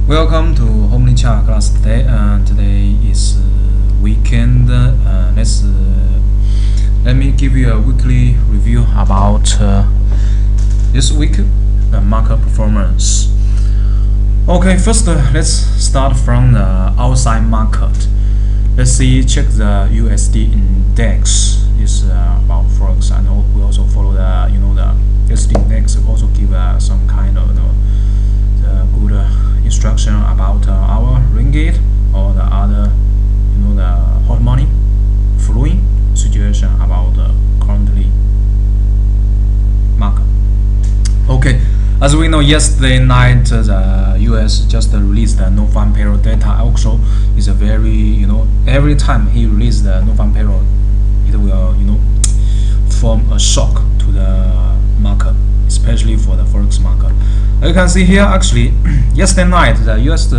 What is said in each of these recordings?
Welcome to Homely Chart class today. Today is weekend. Let me give you a weekly review about this week the market performance. Okay, first let's start from the outside market. Let's check the USD index. Is about forex, and we also follow the the USD index. Also give some kind of the good instruction about our ringgit or the other the hot money flowing situation about currently market. Okay, as we know, yesterday night the US just released the non-farm payroll data. Also is a very every time he released the non-farm payroll, it will form a shock to the market, especially for the forex market. You can see here actually yesterday night the US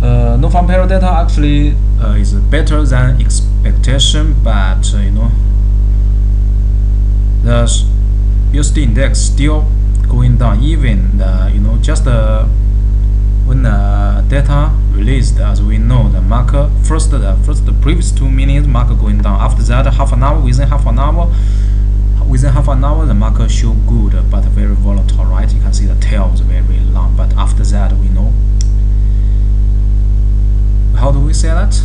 non-farm payroll data actually is better than expectation, but the USD index still going down. Even the just when the data released, as we know, the market the previous 2 minutes market going down. After that, within half an hour the market show good but very volatile, right? You can see the tail is very long, but after that we know, how do we say that?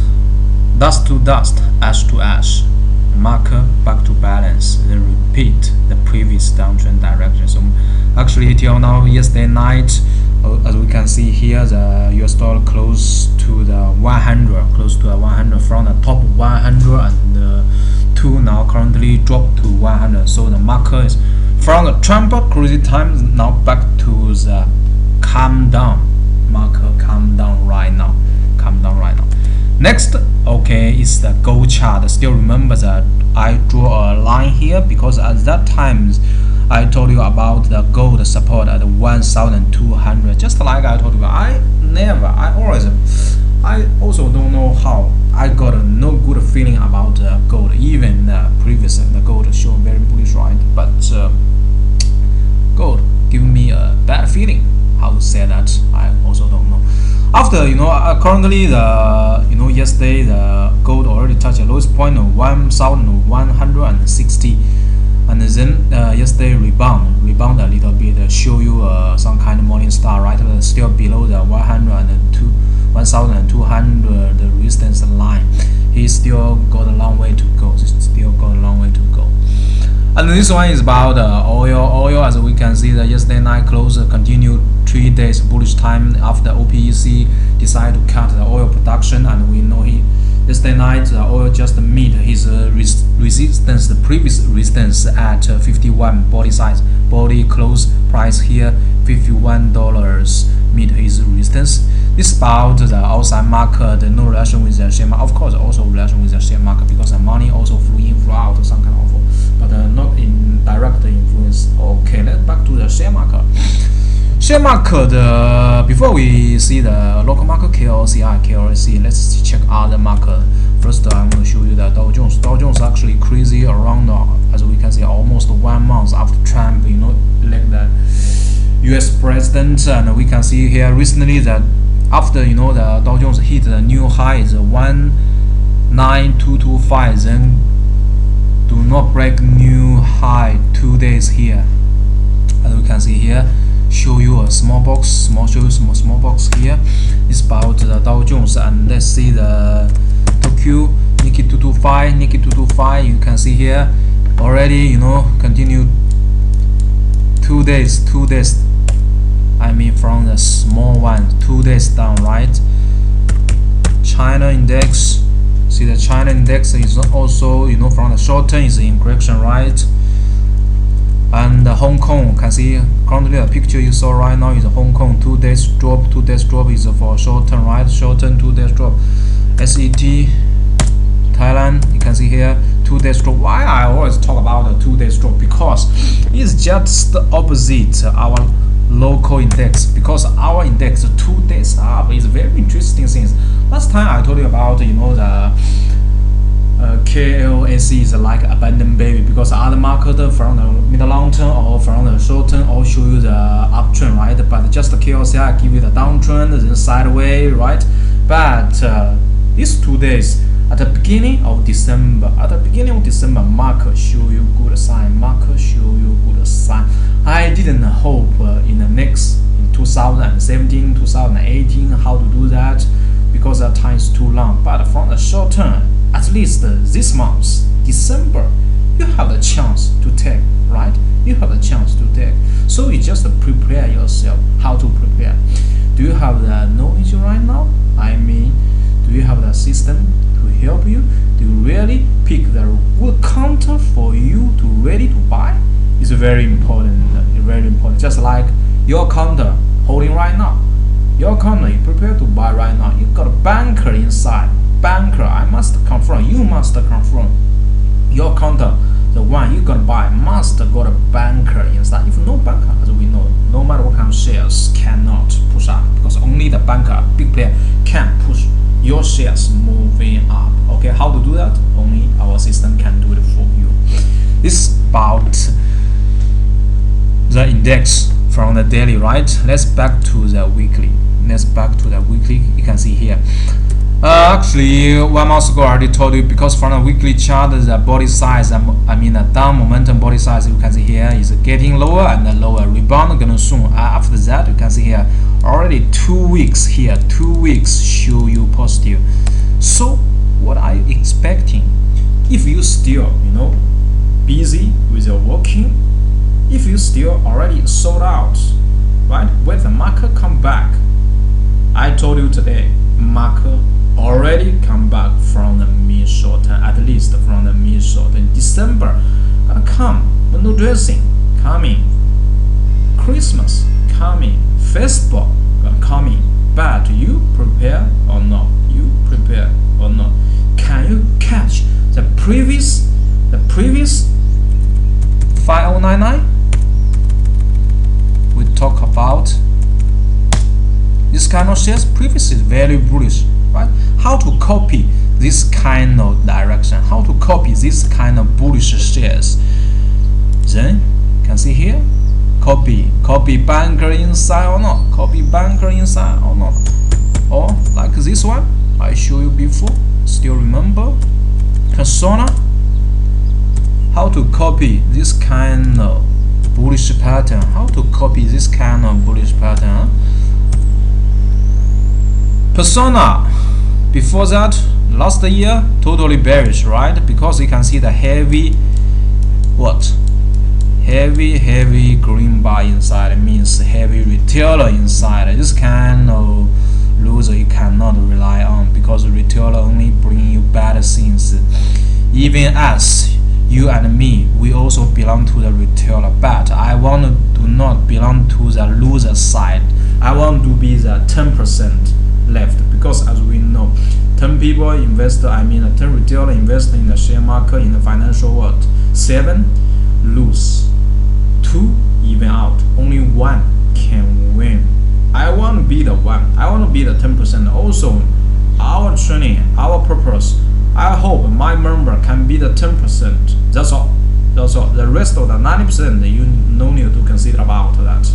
Dust to dust, ash to ash, market back to balance, then repeat the previous downtrend direction. So actually till now, yesterday night, as we can see here, the US dollar close to the 100 from the top 102, now currently dropped to 100. So the market is from the Trump crazy times now back to the calm down market. Calm down right now. Next, okay, is the gold chart. Still remember that I draw a line here because at that time I told you about the gold support at 1,200. Just like I told you, I also don't know how I got no good feeling about gold. Even previously the gold showed very bullish, right? But gold giving me a bad feeling. How to say that? I also don't know. After currently the yesterday the gold already touched the lowest point of 1,160, and then yesterday rebound a little bit, show you some kind of morning star, right? Still below the 1,200 the resistance line. He still got a long way to go. And this one is about oil. As we can see, the yesterday night close continued 3 days bullish time after OPEC decided to cut the oil production, and we know yesterday night the oil just meet his resistance, the previous resistance at 51 body close price here, $51 meet his resistance. This is about the outside market, no relation with the share market. Of course, also relation with the share market because the money also flow in, flow out, some kind of, but not in direct influence. Okay, let's back to the share market. Share market, before we see the local market, KLC, let's check other market. First, I'm going to show you the Dow Jones. Dow Jones actually crazy around, as we can see, almost 1 month after Trump, elect the US president, and we can see here recently that after the Dow Jones hit the new high is 19225, then do not break new high 2 days here. As we can see here, show you a small box here. It's about the Dow Jones, and let's see the Tokyo Nikkei 225. You can see here already continue 2 days. I mean from the small one, 2 days down, right? China index. See the China index is also from the short term is in correction, right? And Hong Kong, can see currently the picture you saw right now is Hong Kong 2 days drop. 2 days drop is for short term, right? Short term 2 days drop. SET Thailand, you can see here 2 days drop. Why I always talk about the 2 days drop? Because it's just the opposite our local index, because our index 2 days up is very interesting things. Last time I told you about the klse is like abandoned baby, because other market from the mid long term or from the short term all show you the uptrend, right? but just the klse give you the downtrend, then sideways, right? But these 2 days at the beginning of December, market show you good sign, I didn't hope in the next in 2017, 2018 how to do that because that time is too long. But from the short term, at least this month, December, you have the chance to take, right? You have the chance to take. So you just prepare yourself. How to prepare? Do you have the knowledge right now? I mean, do you have the system to help you? Do you really pick the good counter for you to ready to buy? It's very important. Very important. Just like your counter holding right now. Your counter you prepare to buy right now. You got a banker inside. Banker, I must confirm. You must confirm. Your counter, the one you gonna buy, must got a banker inside. If no banker, as we know, no matter what kind of shares cannot push up because only the banker, big player, can push your shares moving up. Okay, how to do that? Only our system can do it for you. This is about the index from the daily, right? Let's back to the weekly. You can see here. Actually, 1 month ago I already told you because from the weekly chart, the body size, the down momentum body size, you can see here is getting lower and lower. Rebound gonna soon. After that, you can see here already 2 weeks here. 2 weeks show you positive. So what are you expecting? If you still, busy with your working, if you still already sold out, right? When the market come back, I told you today, market already come back from the mid short term, at least from the mid short term. December gonna come, window dressing coming, Christmas coming, festival gonna coming. But you prepare or not? You prepare or not? Can you catch the previous 5099? We talk about this kind of shares. Previous is very bullish, right? How to copy this kind of direction? How to copy this kind of bullish shares? Then you can see here, copy banker inside or not? Copy banker inside or not? Or like this one I showed you before. Still remember? Persona. How to copy this kind of bullish pattern? How to copy this kind of bullish pattern? Persona. Before that, last year totally bearish, right? Because you can see the heavy green bar inside. It means heavy retailer inside. This kind of loser you cannot rely on because retailer only bring you bad things. Even as you and me, we also belong to the retailer, but I want to do not belong to the loser side. I want to be the 10% left because as we know, 10 people invest, 10 retailer invest in the share market in the financial world. 7 lose, 2 even out, only 1 can win. I want to be the one. I want to be the 10%. Also, our training, our purpose, I hope my member can be the 10%. That's all. The rest of the 90%, you no need to consider about that.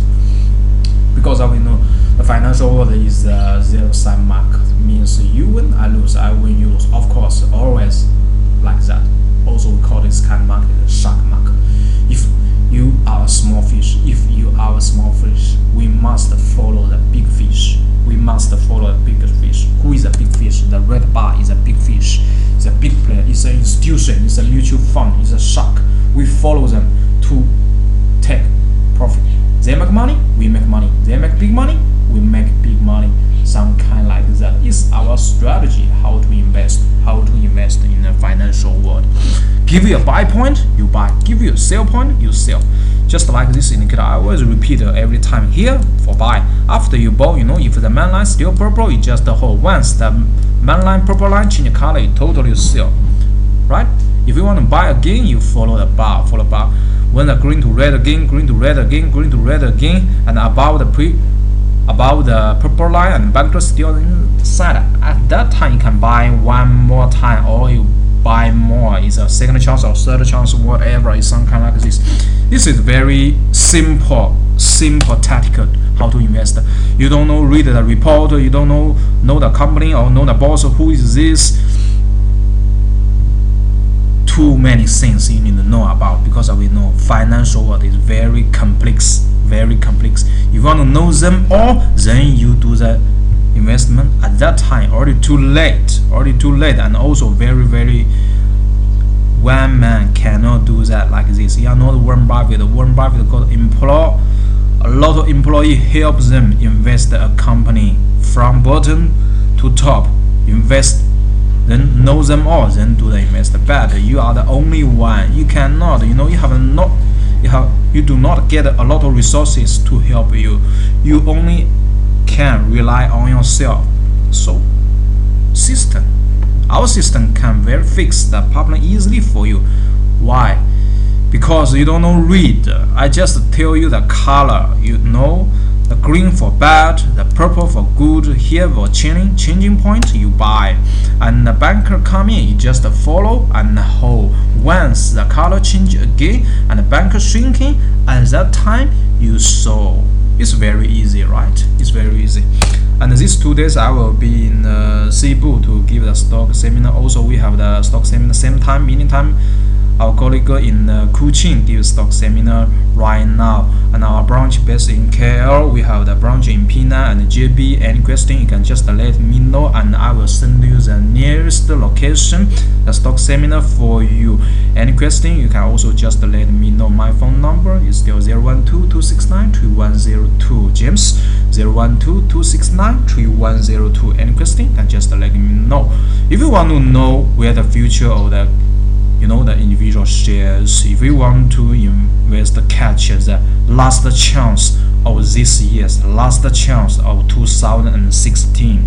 Because we know the financial world is a zero-sum market. Means you win, I lose, I win, you lose. Of course, always like that. Also, we call this kind of market a shark market. If you are a small fish, we must follow the big fish. We must follow the big fish. Who is a big fish? The red bar is a big fish. It's a big player. It's an institution. It's a mutual fund. It's a shark. We follow them to take profit. They make money, we make money. They make big money, we make big money. Some kind like that is our strategy. How to invest in the financial world. Give you a buy point, you buy. Give you a sell point, you sell. Just like this indicator, I always repeat every time here for buy. After you bought, if the main line still purple, you just hold. Once the main line purple line change color, you totally sell. Right? If you want to buy again, you follow the bar. When the green to red again, green to red again, green to red again, and above the purple line and banker still inside. At that time, you can buy one more time, or you buy more. It's a second chance or third chance, whatever. It's some kind like this. This is very simple simple tactical how to invest. You don't know read the report, you don't know the company or know the boss, who is this. Too many things you need to know about, because we know financial world is very complex, very complex. If you want to know them all, then you do the investment at that time already too late, and also very one man cannot do that like this. You are not Warren Buffett. Warren Buffett got employ a lot of employee, help them invest a company from bottom to top, invest, then know them all, then do the invest. But you are the only one. You cannot, you do not get a lot of resources to help you. You only can rely on yourself. So our system can very fix the problem easily for you. Why? Because you don't know read. I just tell you the color. You know the green for bad, the purple for good. Here for changing point, you buy, and the banker come in, you just follow and hold. Once the color change again and the banker shrinking, at that time you sell. It's very easy, right? It's very easy. And these 2 days I will be in Cebu to give the stock seminar. Also we have the stock seminar same time, meeting time. Our colleague in Kuching gives stock seminar right now, and our branch based in KL. We have the branch in Pina and JB. Any question, you can just let me know, and I will send you the nearest location, the stock seminar for you. Any question, you can also just let me know. My phone number is still 012-269-3102. James 012-269-3102. Any question, you can just let me know. If you want to know where the future of the the individual shares, if you want to invest, catch the last chance of this year's last chance of 2016.